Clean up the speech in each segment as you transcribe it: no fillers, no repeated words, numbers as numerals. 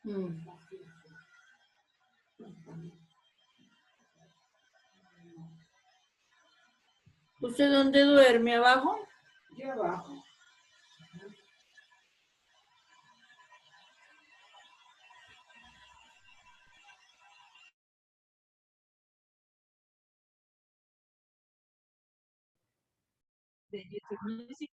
Mm. ¿Usted dónde duerme? ¿Abajo? Yo abajo. De YouTube Music.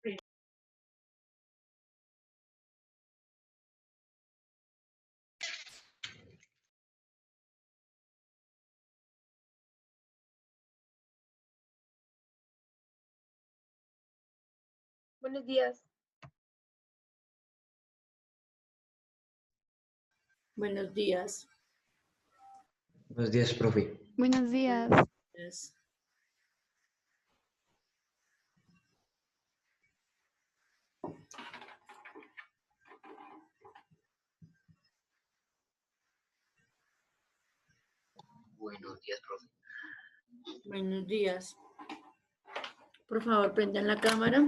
Buenos días. Buenos días. Buenos días, profe. Buenos días. Yes. Buenos días, profe. Buenos días. Por favor, prendan la cámara.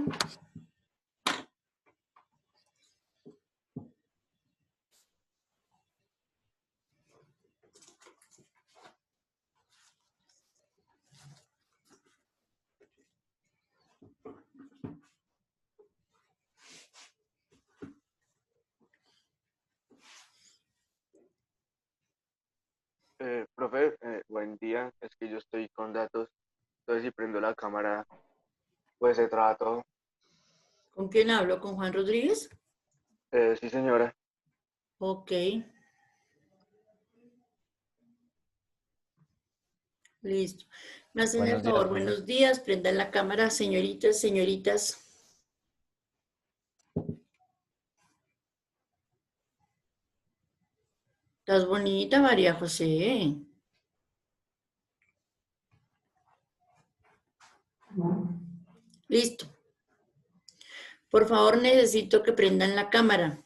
Profe, buen día. Es que yo estoy con datos. Entonces, si prendo la cámara, pues se traba todo. ¿Con quién hablo? ¿Con Juan Rodríguez? Sí, señora. Ok. Listo. Me hacen el Buenos días, favor. profe. Buenos días. Prendan la cámara, señoritas, señoritas. Estás bonita, María José. Listo. Por favor, necesito que prendan la cámara.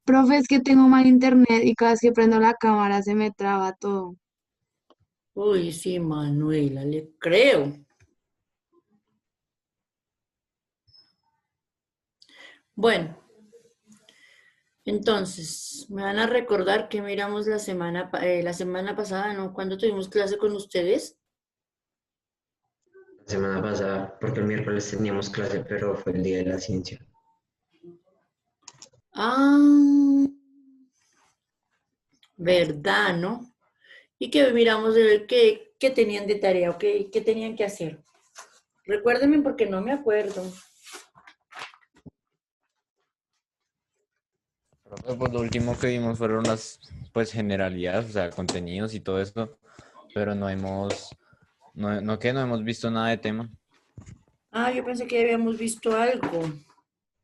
Profe, es que tengo mal internet y cada vez que prendo la cámara se me traba todo. Uy, sí, Manuela, le creo. Bueno, entonces, me van a recordar que miramos la semana pasada, ¿no? ¿Cuándo tuvimos clase con ustedes? La semana pasada, porque el miércoles teníamos clase, pero fue el día de la ciencia. Ah, ¿verdad, no? Y que miramos de ver qué tenían de tarea, o qué tenían que hacer. Recuérdenme porque no me acuerdo. Profe, pues lo último que vimos fueron las pues generalidades, o sea, contenidos y todo eso, pero no hemos visto nada de tema. Ah, yo pensé que ya habíamos visto algo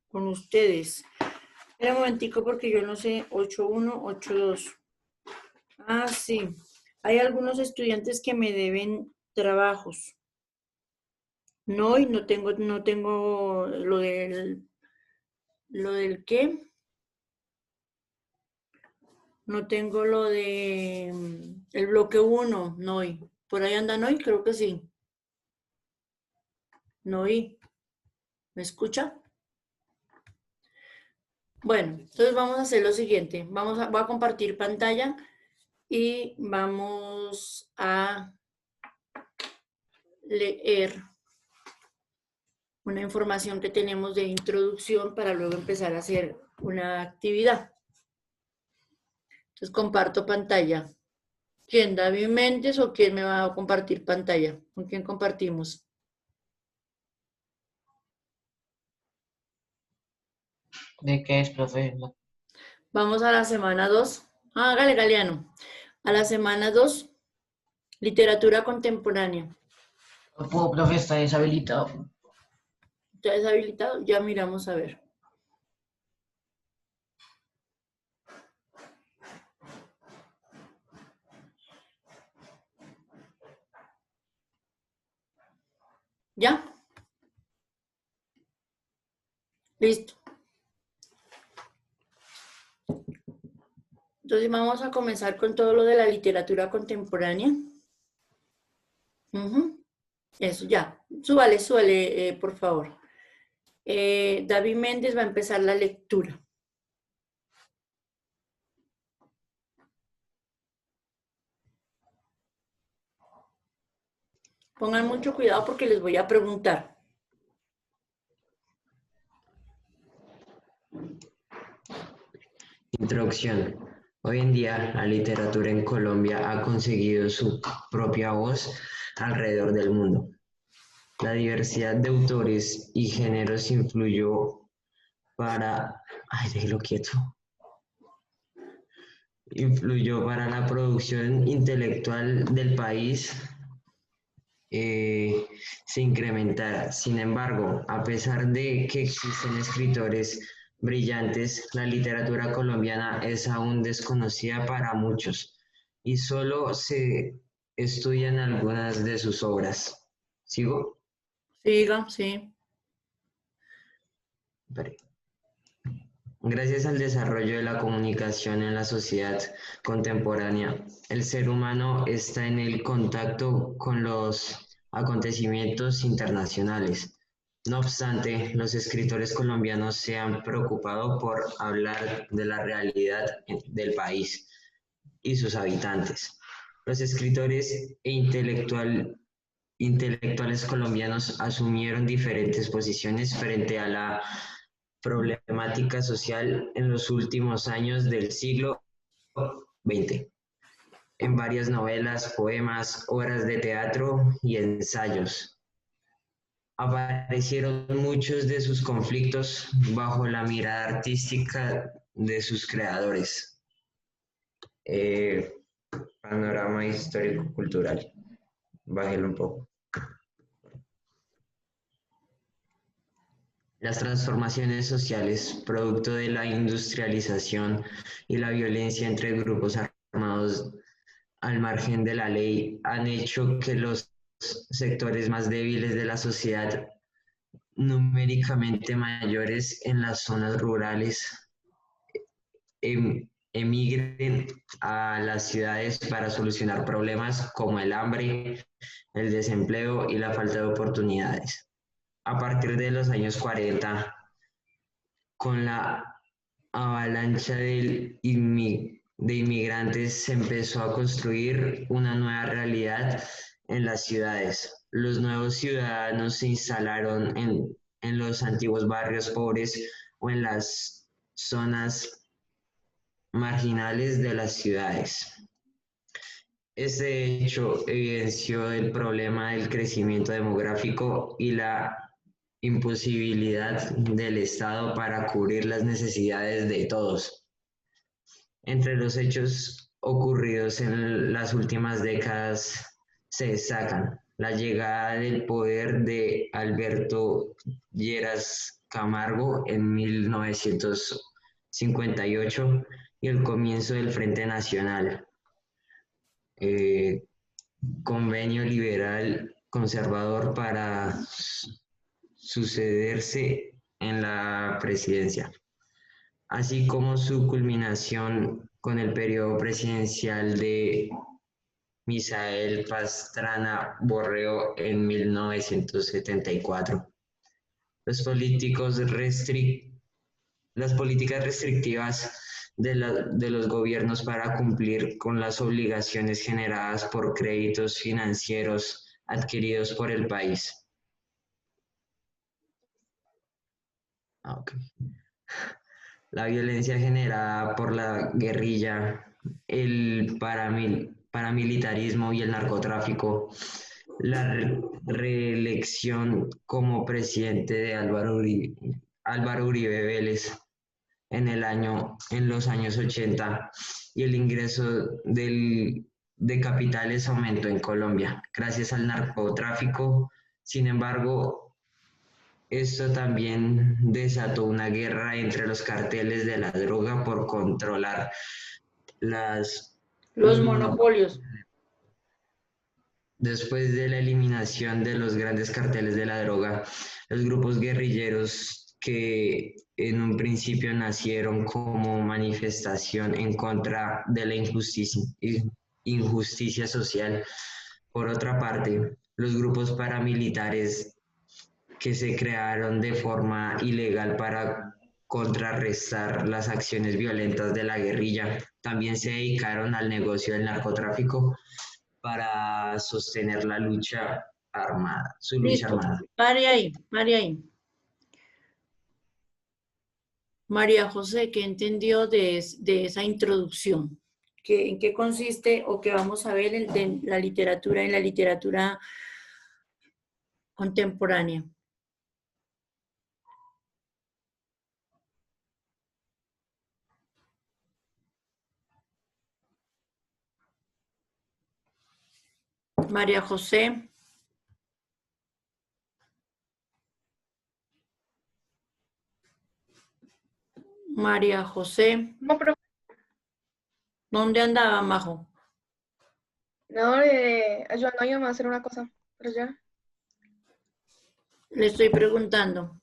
con ustedes. Espera un momentico porque yo no sé, 8.1, 8.2. Ah, sí. Hay algunos estudiantes que me deben trabajos. No, y no tengo lo del qué. No tengo lo de el bloque 1, no. ¿Por ahí andan hoy? Creo que sí. No, ¿me escucha? Bueno, entonces vamos a hacer lo siguiente. Voy a compartir pantalla y vamos a leer una información que tenemos de introducción para luego empezar a hacer una actividad. Entonces comparto pantalla. ¿Quién? ¿David Méndez o quién me va a compartir pantalla? ¿Con quién compartimos? ¿De qué es, profe? Vamos a la semana 2. Hágale, Galeano. A la semana 2, literatura contemporánea. No puedo, profe, está deshabilitado. ¿Ya es habilitado? Ya miramos a ver. ¿Ya? Listo. Entonces vamos a comenzar con todo lo de la literatura contemporánea. Ujú. Eso, ya. Súbale, por favor. David Méndez va a empezar la lectura. Pongan mucho cuidado porque les voy a preguntar. Introducción. Hoy en día, la literatura en Colombia ha conseguido su propia voz alrededor del mundo. La diversidad de autores y géneros influyó para... Ay, déjelo quieto. Influyó para la producción intelectual del país se incrementara. Sin embargo, a pesar de que existen escritores brillantes, la literatura colombiana es aún desconocida para muchos y solo se estudian algunas de sus obras. ¿Sigo? Siga, sí. Espere. Gracias al desarrollo de la comunicación en la sociedad contemporánea, el ser humano está en el contacto con los acontecimientos internacionales. No obstante, los escritores colombianos se han preocupado por hablar de la realidad del país y sus habitantes. Los escritores e intelectuales colombianos asumieron diferentes posiciones frente a la problemática social en los últimos años del siglo XX, en varias novelas, poemas, obras de teatro y ensayos. Aparecieron muchos de sus conflictos bajo la mirada artística de sus creadores. Panorama histórico-cultural. Bájelo un poco. Las transformaciones sociales, producto de la industrialización y la violencia entre grupos armados al margen de la ley, han hecho que los sectores más débiles de la sociedad, numéricamente mayores en las zonas rurales, emigren a las ciudades para solucionar problemas como el hambre, el desempleo y la falta de oportunidades. A partir de los años 40, con la avalancha de inmigrantes, se empezó a construir una nueva realidad en las ciudades. Los nuevos ciudadanos se instalaron en los antiguos barrios pobres o en las zonas marginales de las ciudades. Este hecho evidenció el problema del crecimiento demográfico y la imposibilidad del Estado para cubrir las necesidades de todos. Entre los hechos ocurridos en las últimas décadas se destacan la llegada del poder de Alberto Lleras Camargo en 1958 y el comienzo del Frente Nacional, convenio liberal conservador para sucederse en la presidencia, así como su culminación con el periodo presidencial de Misael Pastrana Borrero en 1974. Las políticas restrictivas de los gobiernos para cumplir con las obligaciones generadas por créditos financieros adquiridos por el país. La violencia generada por la guerrilla, el paramilitarismo y el narcotráfico, la reelección como presidente de Álvaro Uribe Vélez en los años 80 y el ingreso de capitales aumentó en Colombia gracias al narcotráfico. Sin embargo, esto también desató una guerra entre los carteles de la droga por controlar los monopolios. Después de la eliminación de los grandes carteles de la droga, los grupos guerrilleros que en un principio nacieron como manifestación en contra de la injusticia social. Por otra parte, los grupos paramilitares que se crearon de forma ilegal para contrarrestar las acciones violentas de la guerrilla, también se dedicaron al negocio del narcotráfico para sostener la lucha armada, su lucha Listo. armada. Pare ahí, pare ahí. María José, ¿qué entendió de esa introducción? ¿En qué consiste o qué vamos a ver en la literatura contemporánea? María José. María José. No, profe. ¿Dónde andaba, Majo? No, ayudando a mi mamá a hacer una cosa. Pero ya. Le estoy preguntando.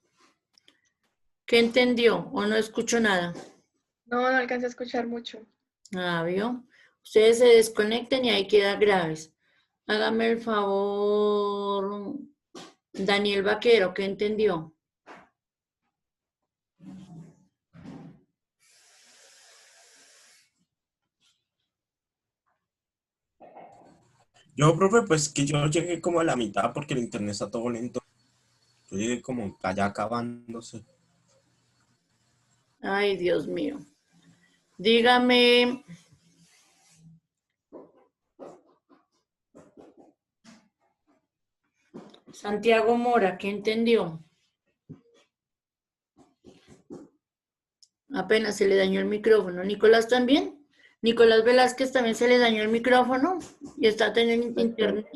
¿Qué entendió o no escuchó nada? No, no alcancé a escuchar mucho. Ah, ¿vio? Ustedes se desconecten y ahí queda graves. Hágame el favor, Daniel Vaquero, ¿qué entendió? Yo, profe, pues que yo llegué como a la mitad porque el internet está todo lento. Yo llegué como allá acabándose. Ay, Dios mío. Dígame, Santiago Mora, ¿qué entendió? Apenas se le dañó el micrófono. ¿Nicolás también? Nicolás Velázquez también se le dañó el micrófono y está teniendo internet.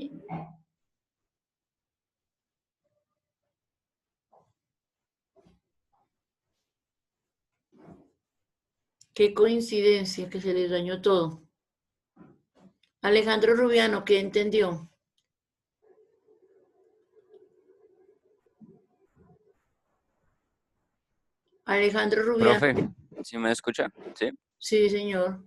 Qué coincidencia que se les dañó todo. Alejandro Rubiano, ¿qué entendió? Alejandro Rubiano. Profe, ¿sí me escucha? Sí. Sí, señor.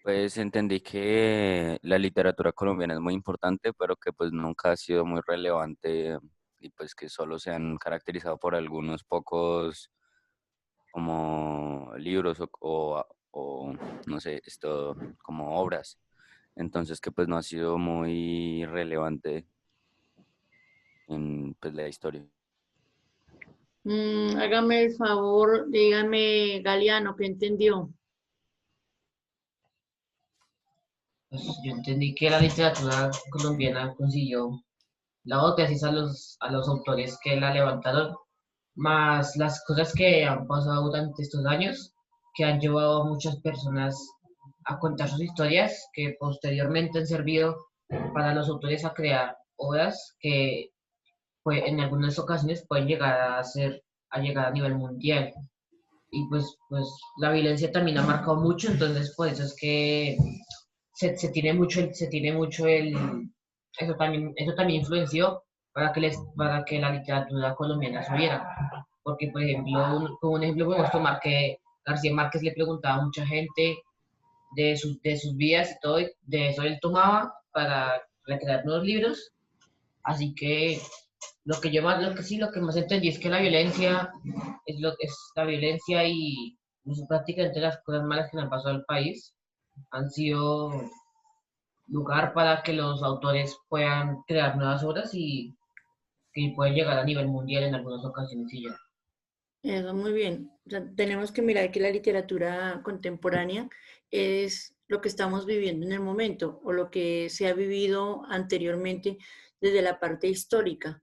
Pues entendí que la literatura colombiana es muy importante, pero que pues nunca ha sido muy relevante y pues que solo se han caracterizado por algunos pocos como libros o, no sé, esto como obras. Entonces que pues no ha sido muy relevante en pues la historia. Hágame el favor, dígame, Galeano, ¿qué entendió? Pues yo entendí que la literatura colombiana consiguió la voz gracias a los autores que la levantaron, más las cosas que han pasado durante estos años, que han llevado a muchas personas a contar sus historias, que posteriormente han servido para los autores a crear obras que pues, en algunas ocasiones pueden llegar a nivel mundial. Y pues la violencia también ha marcado mucho, entonces por eso es que se tiene mucho eso también influenció para que la literatura colombiana subiera. Porque, por ejemplo, como un ejemplo podemos tomar que García Márquez le preguntaba a mucha gente de sus vidas y todo, y de eso él tomaba para recrear nuevos libros. Así que lo que más entendí es que la violencia es la violencia y pues, prácticamente las cosas malas que le han pasado al país han sido lugar para que los autores puedan crear nuevas obras y que pueden llegar a nivel mundial en algunas ocasiones y ya. Eso, muy bien. O sea, tenemos que mirar que la literatura contemporánea es lo que estamos viviendo en el momento o lo que se ha vivido anteriormente desde la parte histórica.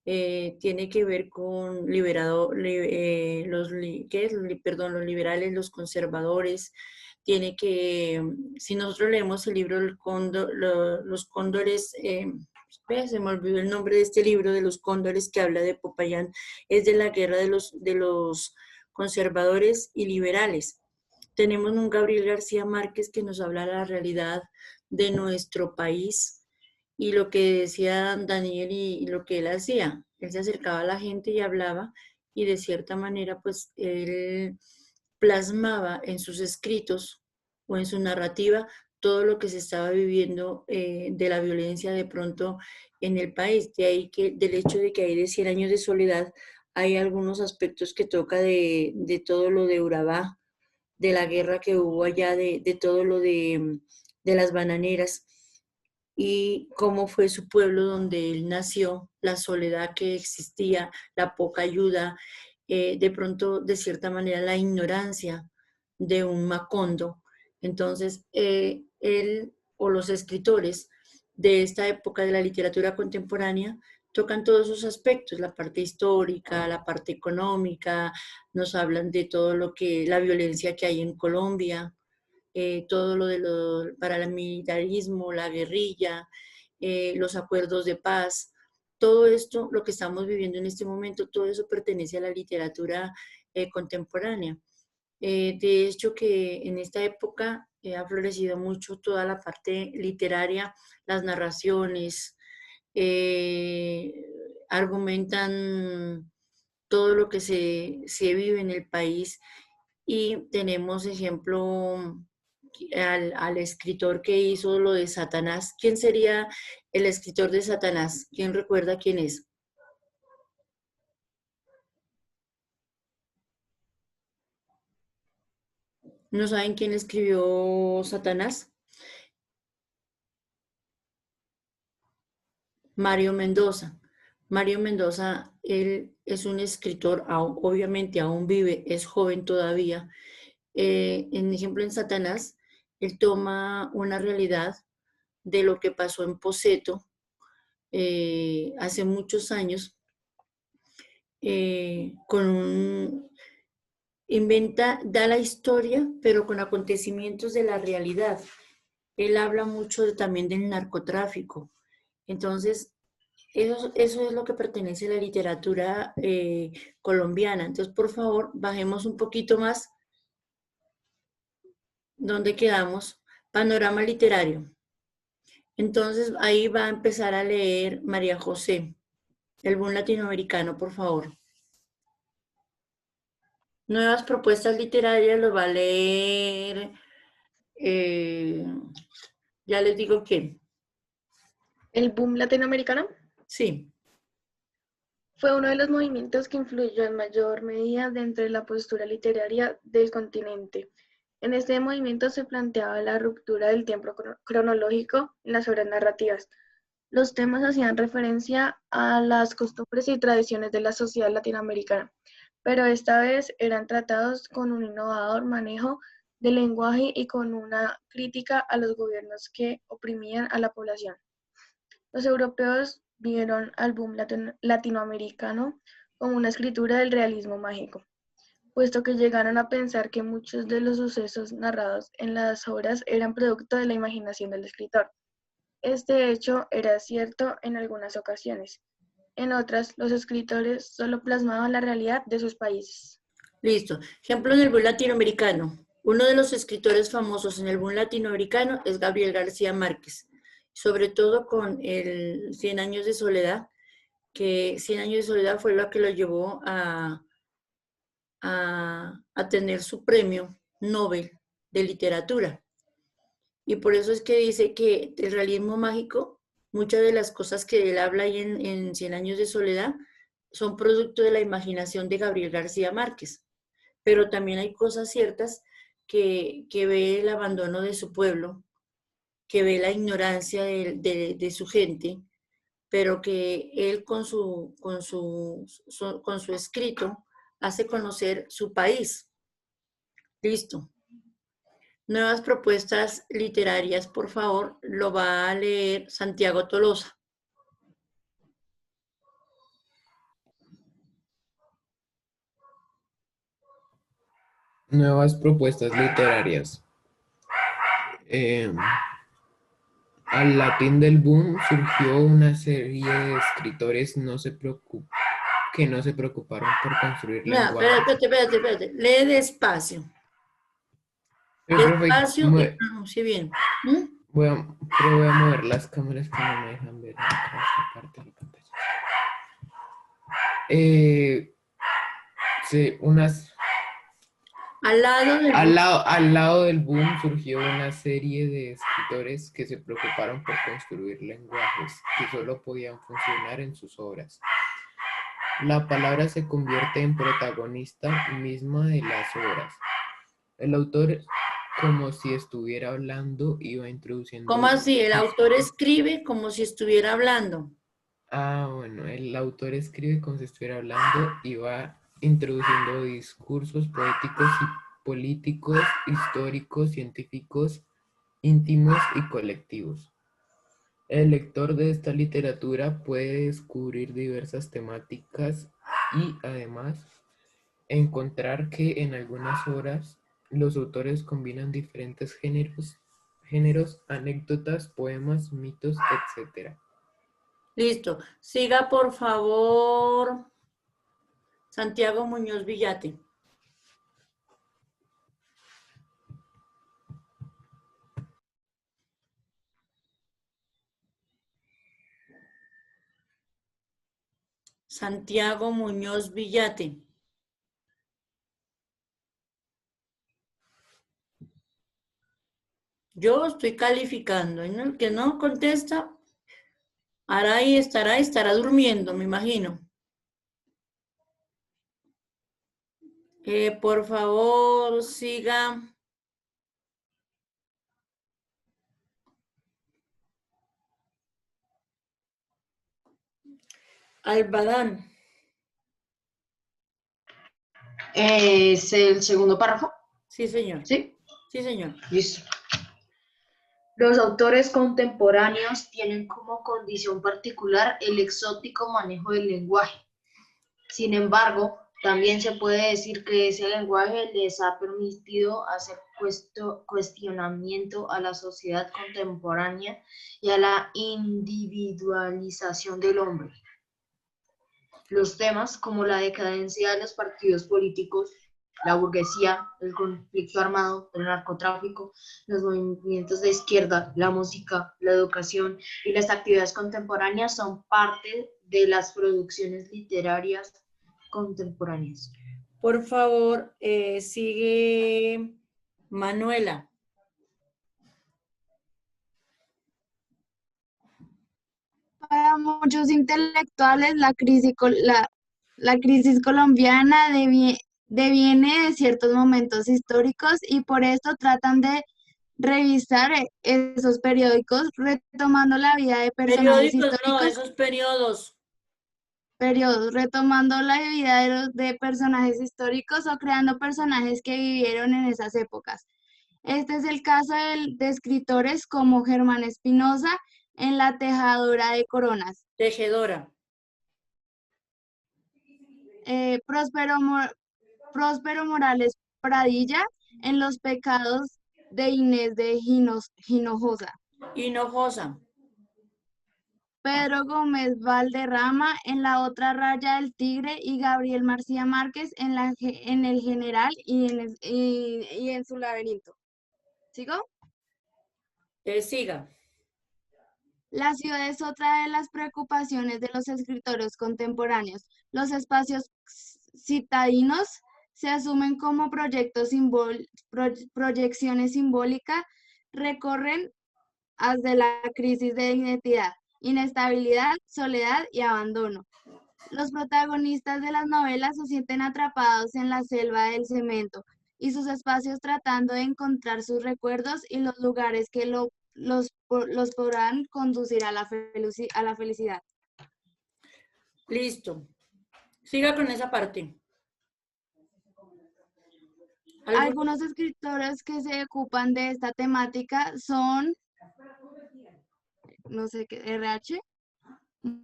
Tiene que ver con ¿qué es? Perdón, los liberales, los conservadores. Tiene que, si nosotros leemos el libro Los Cóndores, se me olvidó el nombre de este libro de los Cóndores que habla de Popayán, es de la guerra de los conservadores y liberales. Tenemos un Gabriel García Márquez que nos habla de la realidad de nuestro país y lo que decía Daniel y lo que él hacía. Él se acercaba a la gente y hablaba y de cierta manera pues él plasmaba en sus escritos o en su narrativa todo lo que se estaba viviendo de la violencia de pronto en el país. De ahí que del hecho de que hay de 100 años de soledad, hay algunos aspectos que toca de todo lo de Urabá, de la guerra que hubo allá, de todo lo de las bananeras y cómo fue su pueblo donde él nació, la soledad que existía, la poca ayuda, de pronto, de cierta manera, la ignorancia de un Macondo. Entonces, él o los escritores de esta época de la literatura contemporánea tocan todos esos aspectos, la parte histórica, la parte económica, nos hablan de todo lo que, la violencia que hay en Colombia, todo lo de paramilitarismo, la guerrilla, los acuerdos de paz, todo esto, lo que estamos viviendo en este momento, todo eso pertenece a la literatura contemporánea. De hecho, que en esta época ha florecido mucho toda la parte literaria, las narraciones, argumentan todo lo que se vive en el país y tenemos ejemplo al escritor que hizo lo de Satanás. ¿Quién sería el escritor de Satanás? ¿Quién recuerda quién es? ¿No saben quién escribió Satanás? Mario Mendoza. Mario Mendoza, él es un escritor, obviamente aún vive, es joven todavía. En ejemplo, en Satanás, él toma una realidad de lo que pasó en Poceto hace muchos años, da la historia, pero con acontecimientos de la realidad. Él habla mucho también del narcotráfico. Entonces, eso es lo que pertenece a la literatura colombiana. Entonces, por favor, bajemos un poquito más. ¿Dónde quedamos? Panorama literario. Entonces, ahí va a empezar a leer María José, el boom latinoamericano, por favor. Nuevas propuestas literarias lo va a leer, ya les digo quién. El boom latinoamericano Sí. fue uno de los movimientos que influyó en mayor medida dentro de la postura literaria del continente. En este movimiento se planteaba la ruptura del tiempo cronológico en las obras narrativas. Los temas hacían referencia a las costumbres y tradiciones de la sociedad latinoamericana, pero esta vez eran tratados con un innovador manejo del lenguaje y con una crítica a los gobiernos que oprimían a la población. Los europeos vieron al boom latinoamericano como una escritura del realismo mágico, puesto que llegaron a pensar que muchos de los sucesos narrados en las obras eran producto de la imaginación del escritor. Este hecho era cierto en algunas ocasiones. En otras, los escritores solo plasmaban la realidad de sus países. Listo. Ejemplo en el boom latinoamericano. Uno de los escritores famosos en el boom latinoamericano es Gabriel García Márquez, sobre todo con el 100 años de soledad, que 100 años de soledad fue lo que lo llevó a tener su premio Nobel de literatura. Y por eso es que dice que el realismo mágico, muchas de las cosas que él habla ahí en 100 años de soledad, son producto de la imaginación de Gabriel García Márquez. Pero también hay cosas ciertas que ve el abandono de su pueblo, que ve la ignorancia de su gente, pero que él con su escrito hace conocer su país. Listo. Nuevas propuestas literarias, por favor, lo va a leer Santiago Tolosa. Nuevas propuestas literarias. Al latín del boom surgió una serie de escritores que no se preocuparon por construir lenguaje. Espérate. Lee despacio. Pero, Despacio y pronuncie bien. voy a mover las cámaras que no me dejan ver esta parte de la pantalla. Al lado del Al lado del boom surgió una serie de escritores que se preocuparon por construir lenguajes que solo podían funcionar en sus obras. La palabra se convierte en protagonista misma de las obras. El autor, como si estuviera hablando, iba introduciendo... ¿Cómo así? El autor escribe como si estuviera hablando. Bueno, el autor escribe como si estuviera hablando y va introduciendo discursos poéticos y políticos, históricos, científicos, íntimos y colectivos. El lector de esta literatura puede descubrir diversas temáticas y, además, encontrar que en algunas obras los autores combinan diferentes géneros, anécdotas, poemas, mitos, etc. Listo. Siga, por favor, Santiago Muñoz Villate. Santiago Muñoz Villate. Yo estoy calificando. ¿No? El que no contesta, estará durmiendo, me imagino. Por favor, siga. Albadán. ¿Es el segundo párrafo? Sí, señor. ¿Sí? Sí, señor. Listo. Los autores contemporáneos tienen como condición particular el exótico manejo del lenguaje. Sin embargo, también se puede decir que ese lenguaje les ha permitido hacer cuestionamiento a la sociedad contemporánea y a la individualización del hombre. Los temas como la decadencia de los partidos políticos, la burguesía, el conflicto armado, el narcotráfico, los movimientos de izquierda, la música, la educación y las actividades contemporáneas son parte de las producciones literarias contemporáneas. Por favor, sigue Manuela. Para muchos intelectuales, la crisis colombiana deviene de ciertos momentos históricos y por eso tratan de revisar esos periódicos, retomando la vida de personajes Periódicos, no, históricos. esos periodos. Retomando la vida de personajes históricos o creando personajes que vivieron en esas épocas. Este es el caso de escritores como Germán Espinosa en La Tejadora de Coronas. Tejedora. Próspero Morales Pradilla en Los pecados de Inés de Hinojosa. Hinojosa. Pedro Gómez Valderrama en La otra raya del tigre y Gabriel García Márquez en El general y en su laberinto. ¿Sigo? Siga. La ciudad es otra de las preocupaciones de los escritores contemporáneos. Los espacios citadinos se asumen como proyecciones simbólicas, recorren desde la crisis de identidad, inestabilidad, soledad y abandono. Los protagonistas de las novelas se sienten atrapados en la selva del cemento y sus espacios tratando de encontrar sus recuerdos y los lugares que los podrán conducir a la felicidad. Listo. Siga con esa parte. Algunos escritores que se ocupan de esta temática son, no sé qué, RH,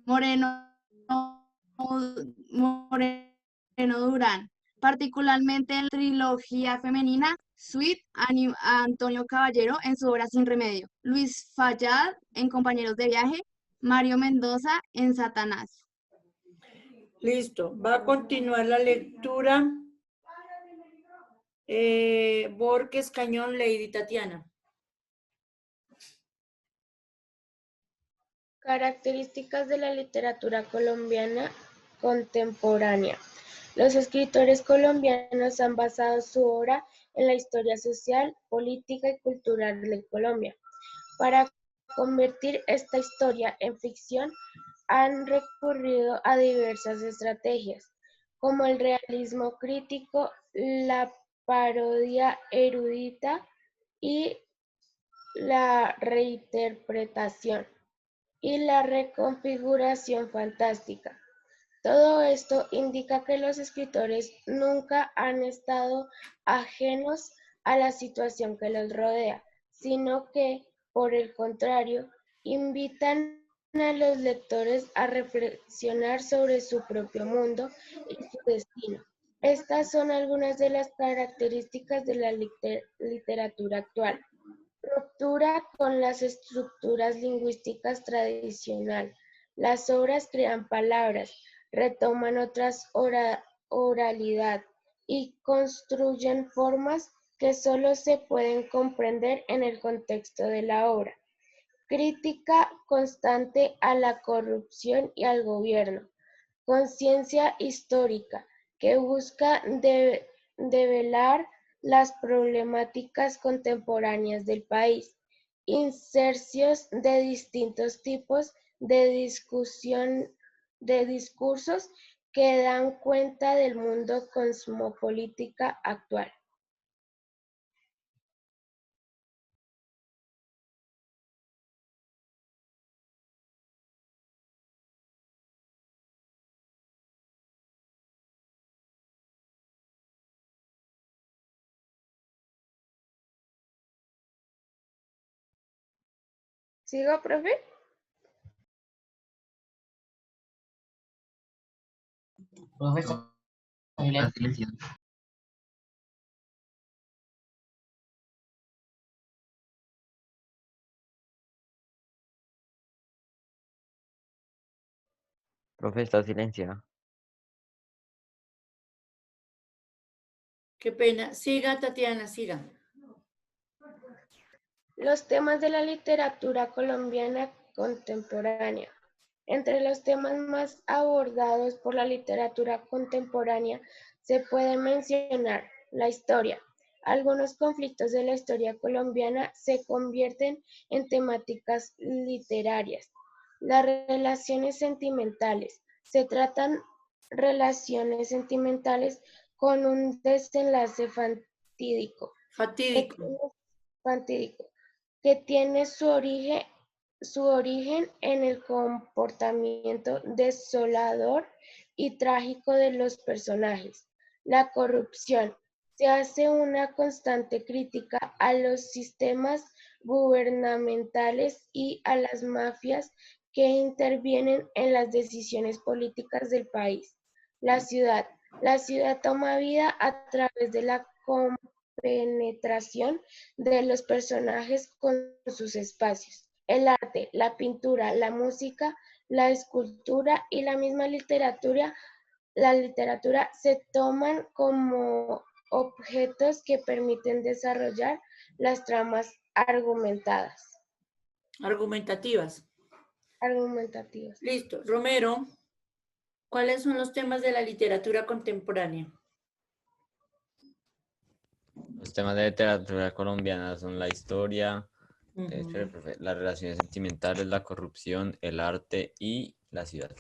Moreno Durán, particularmente en la trilogía femenina Sweet, Antonio Caballero en su obra Sin Remedio, Luis Fallad en Compañeros de Viaje, Mario Mendoza en Satanás. Listo. Va a continuar la lectura. Borges, Cañón, Lady Tatiana. Características de la literatura colombiana contemporánea. Los escritores colombianos han basado su obra en la historia social, política y cultural de Colombia. Para convertir esta historia en ficción, han recurrido a diversas estrategias, como el realismo crítico, la parodia erudita y la reinterpretación y la reconfiguración fantástica. Todo esto indica que los escritores nunca han estado ajenos a la situación que los rodea, sino que, por el contrario, invitan a los lectores a reflexionar sobre su propio mundo y su destino. Estas son algunas de las características de la literatura actual. Ruptura con las estructuras lingüísticas tradicionales. Las obras crean palabras, retoman otras oralidad y construyen formas que solo se pueden comprender en el contexto de la obra. Crítica constante a la corrupción y al gobierno. Conciencia histórica que busca develar las problemáticas contemporáneas del país. Insercios de distintos tipos de discursos que dan cuenta del mundo cosmopolítica actual. ¿Sigo, profe? Profesor, silencio. Profe, está silenciado. Qué pena. Siga, Tatiana, siga. Los temas de la literatura colombiana contemporánea. Entre los temas más abordados por la literatura contemporánea se puede mencionar la historia. Algunos conflictos de la historia colombiana se convierten en temáticas literarias. Las relaciones sentimentales. Se tratan relaciones sentimentales con un desenlace fatídico. Que tiene su origen en el comportamiento desolador y trágico de los personajes. La corrupción. Se hace una constante crítica a los sistemas gubernamentales y a las mafias que intervienen en las decisiones políticas del país. La ciudad. La ciudad toma vida a través de la penetración de los personajes con sus espacios. El arte, la pintura, la música, la escultura y la misma literatura se toman como objetos que permiten desarrollar las tramas Argumentativas. Listo. Romero, ¿cuáles son los temas de la literatura contemporánea? Los temas de literatura colombiana son la historia, las relaciones sentimentales, la corrupción, el arte y la ciudad.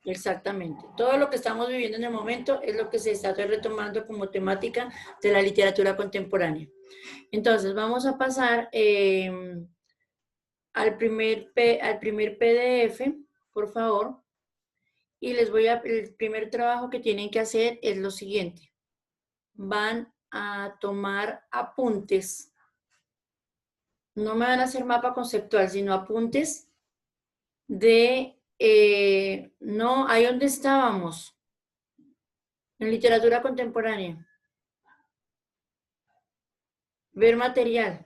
Exactamente. Todo lo que estamos viviendo en el momento es lo que se está retomando como temática de la literatura contemporánea. Entonces, vamos a pasar al primer PDF, por favor. Y el primer trabajo que tienen que hacer es lo siguiente. Van a tomar apuntes. No me van a hacer mapa conceptual, sino apuntes de... no, ahí donde estábamos. En literatura contemporánea. Ver material.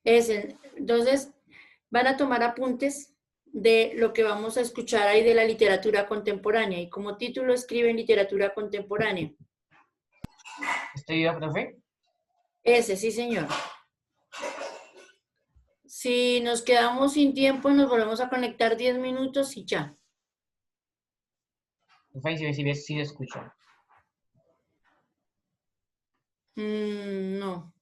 Entonces, van a tomar apuntes de lo que vamos a escuchar ahí de la literatura contemporánea. Y como título escriben literatura contemporánea. ¿Estoy yo, profe? Ese, sí, señor. Si nos quedamos sin tiempo, nos volvemos a conectar 10 minutos y ya. Profe, si se escucha. No.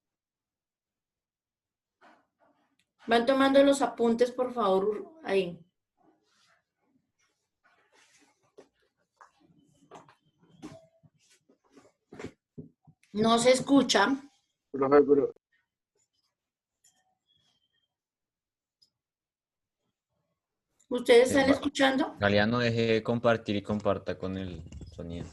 Van tomando los apuntes, por favor, ahí. No se escucha. Profe, pero ¿Ustedes están escuchando? Galeano, deje de compartir y comparta con el sonido.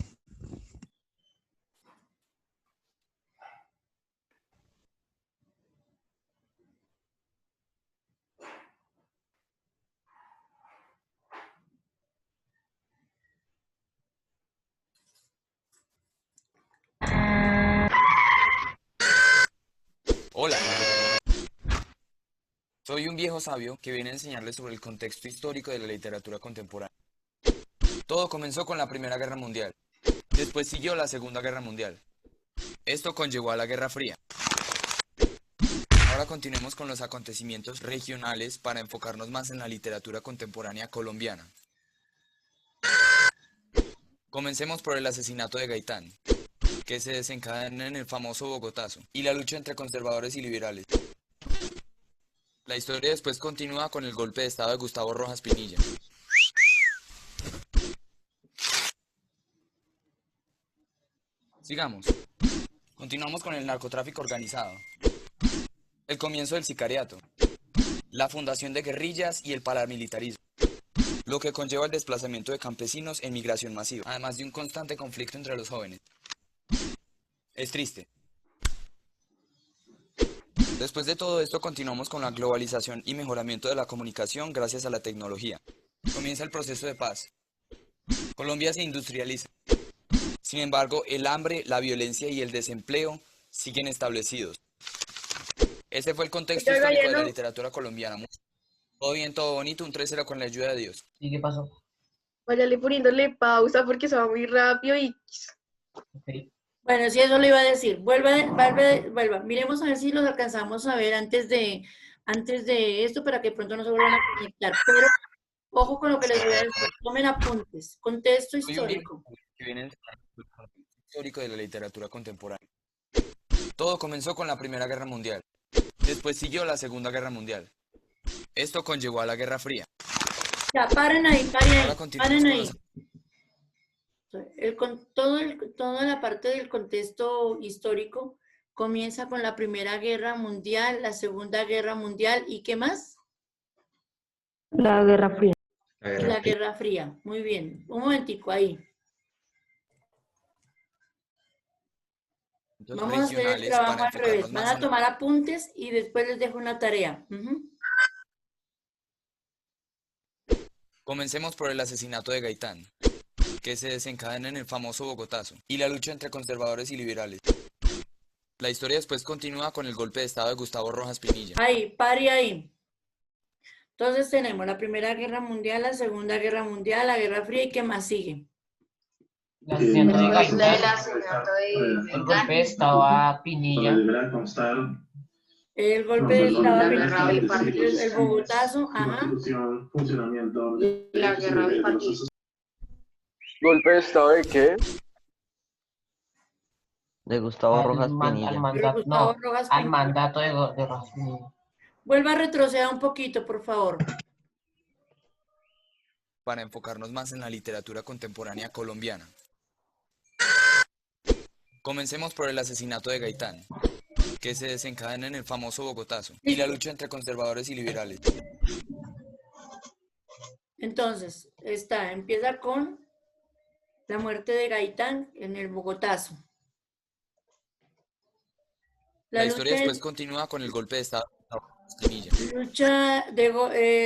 Hola, soy un viejo sabio que viene a enseñarles sobre el contexto histórico de la literatura contemporánea. Todo comenzó con la Primera Guerra Mundial. Después siguió la Segunda Guerra Mundial. Esto conllevó a la Guerra Fría. Ahora continuemos con los acontecimientos regionales para enfocarnos más en la literatura contemporánea colombiana. Comencemos por el asesinato de Gaitán, que se desencadena en el famoso Bogotazo, y la lucha entre conservadores y liberales. La historia después continúa con el golpe de estado de Gustavo Rojas Pinilla. Sigamos. Continuamos con el narcotráfico organizado, el comienzo del sicariato, la fundación de guerrillas y el paramilitarismo, lo que conlleva el desplazamiento de campesinos en migración masiva, además de un constante conflicto entre los jóvenes. Es triste. Después de todo esto continuamos con la globalización y mejoramiento de la comunicación gracias a la tecnología. Comienza el proceso de paz. Colombia se industrializa. Sin embargo, el hambre, la violencia y el desempleo siguen establecidos. Este fue el contexto histórico de la literatura colombiana. Todo bien, todo bonito, un 3-0 con la ayuda de Dios. ¿Y qué pasó? Váyale poniéndole pausa porque se va muy rápido y... Okay. Bueno, sí, eso lo iba a decir. Vuelva. Miremos a ver si los alcanzamos a ver antes de esto para que pronto no se vuelvan a conectar. Pero ojo con lo que les voy a decir. Tomen apuntes. Contexto histórico. Que viene el contexto histórico de la literatura contemporánea. Todo comenzó con la Primera Guerra Mundial. Después siguió la Segunda Guerra Mundial. Esto conllevó a la Guerra Fría. Ya, paren ahí. Paren ahí. Toda la parte del contexto histórico comienza con la Primera Guerra Mundial, la Segunda Guerra Mundial y ¿qué más? La Guerra Fría. La Guerra Fría. Muy bien. Un momentico ahí. Vamos a hacer el trabajo al revés. Van a tomar apuntes y después les dejo una tarea. Comencemos por el asesinato de Gaitán, que se desencadena en el famoso Bogotazo, y la lucha entre conservadores y liberales. La historia después continúa con el golpe de estado de Gustavo Rojas Pinilla. Ahí, pare ahí. Entonces tenemos la Primera Guerra Mundial, la Segunda Guerra Mundial, la Guerra Fría y ¿qué más sigue? El golpe de estado a Pinilla. El golpe de estado a Pinilla, el Bogotazo, ajá. La guerra de París. ¿golpe de estado de qué? De Gustavo Rojas Pinilla. Al mandato de Rojas Pinilla. Vuelva a retroceder un poquito, por favor. Para enfocarnos más en la literatura contemporánea colombiana. Comencemos por el asesinato de Gaitán, que se desencadena en el famoso Bogotazo, y la lucha entre conservadores y liberales. Entonces, empieza con la muerte de Gaitán en el Bogotazo. La historia después continúa con el golpe de estado de Pinilla.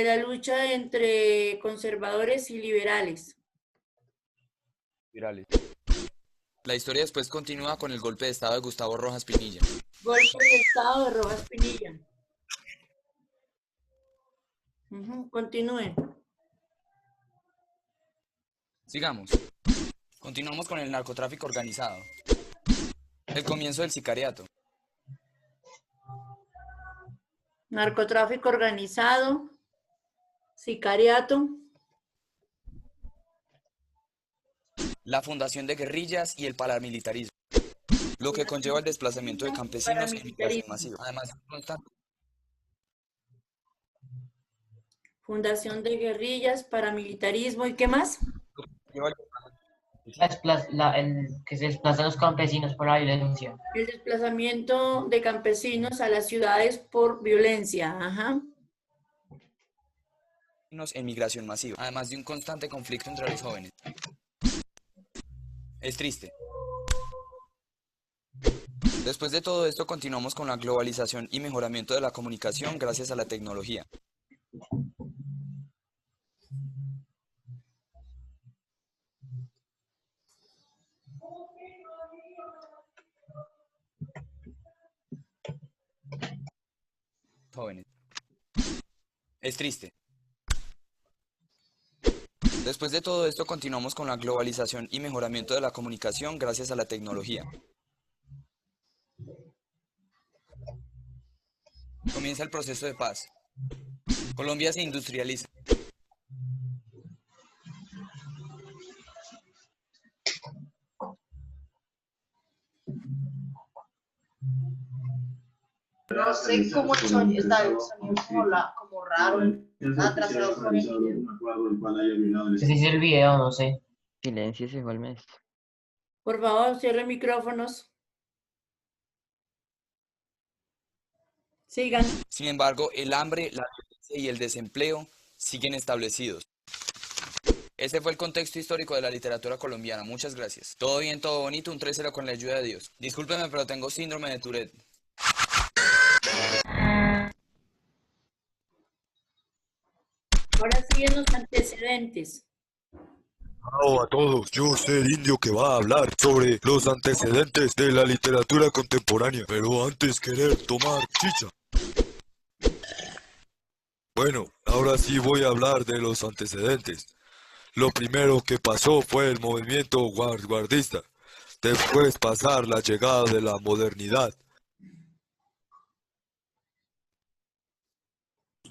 La lucha entre conservadores y liberales. La historia después continúa con el golpe de estado de Gustavo Rojas Pinilla. Golpe de estado de Rojas Pinilla. Continúe. Sigamos. Continuamos con el narcotráfico organizado. El comienzo del sicariato. Narcotráfico organizado, sicariato. la fundación de guerrillas y el paramilitarismo, lo que conlleva el desplazamiento de campesinos y migración masiva. Además, Fundación de guerrillas, paramilitarismo y ¿qué más? Que se desplazan los campesinos por la violencia. El desplazamiento de campesinos a las ciudades por violencia. Ajá. en migración masiva, además de un constante conflicto entre los jóvenes. Es triste. Después de todo esto, continuamos con la globalización y mejoramiento de la comunicación gracias a la tecnología. Jóvenes. Es triste. Después de todo esto, continuamos con la globalización y mejoramiento de la comunicación gracias a la tecnología. Comienza el proceso de paz. Colombia se industrializa. No sé cómo el sonido está, el sonido como raro, atrasado con el video. Ese es el video, no sé. Silencio igual mes. Por favor, cierren micrófonos. Sigan. Sin embargo, el hambre, la violencia y el desempleo siguen establecidos. Este fue el contexto histórico de la literatura colombiana. Muchas gracias. Todo bien, todo bonito, un 3-0 con la ayuda de Dios. Discúlpeme, pero tengo síndrome de Tourette. Ahora siguen los antecedentes. Chao a todos, yo soy el indio que va a hablar sobre los antecedentes de la literatura contemporánea, pero antes querer tomar chicha. Bueno, ahora sí voy a hablar de los antecedentes. Lo primero que pasó fue el movimiento vanguardista, después pasar la llegada de la modernidad.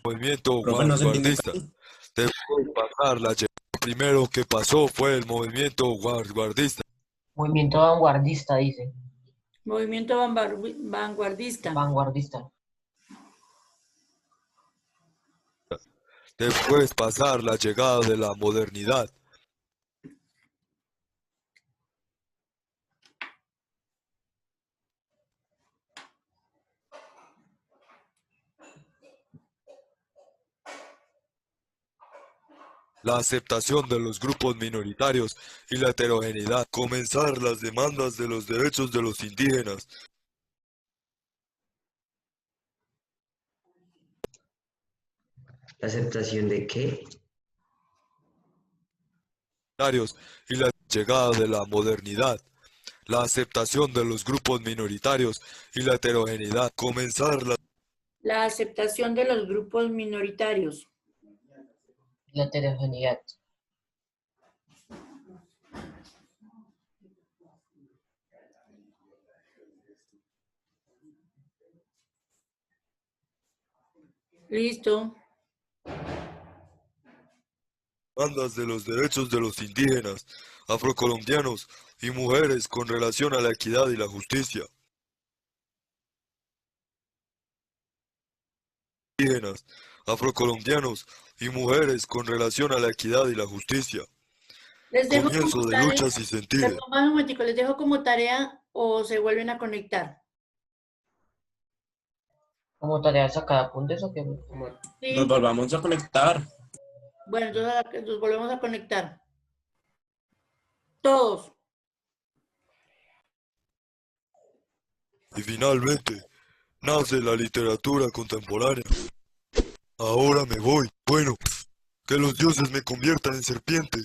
Movimiento vanguardista, después pasar la llegada. Lo primero que pasó fue el movimiento vanguardista. Movimiento vanguardista, dice. Movimiento vanguardista. Vanguardista. Después pasar la llegada de la modernidad. La aceptación de los grupos minoritarios y la heterogeneidad. Comenzar las demandas de los derechos de los indígenas. ¿La aceptación de qué? Y la llegada de la modernidad. La aceptación de los grupos minoritarios y la heterogeneidad. Comenzar la aceptación de los grupos minoritarios. La heterogeneidad. Listo. Demandas de los derechos de los indígenas, afrocolombianos y mujeres con relación a la equidad y la justicia. Indígenas, afrocolombianos y mujeres con relación a la equidad y la justicia. Les dejo Comienzo como de tarea, luchas y sentires. perdón, un momentico, les dejo como tarea o se vuelven a conectar. ¿Como tarea sacada apuntes o qué? Sí. Nos volvamos a conectar. Bueno, entonces nos volvemos a conectar. Todos. Y finalmente, nace la literatura contemporánea. Ahora me voy. Bueno, que los dioses me conviertan en serpiente.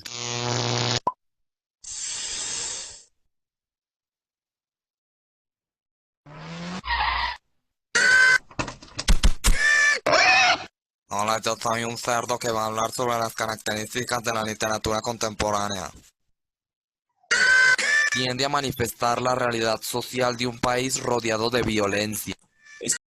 Hola, yo soy un cerdo que va a hablar sobre las características de la literatura contemporánea. Tiende a manifestar la realidad social de un país rodeado de violencia.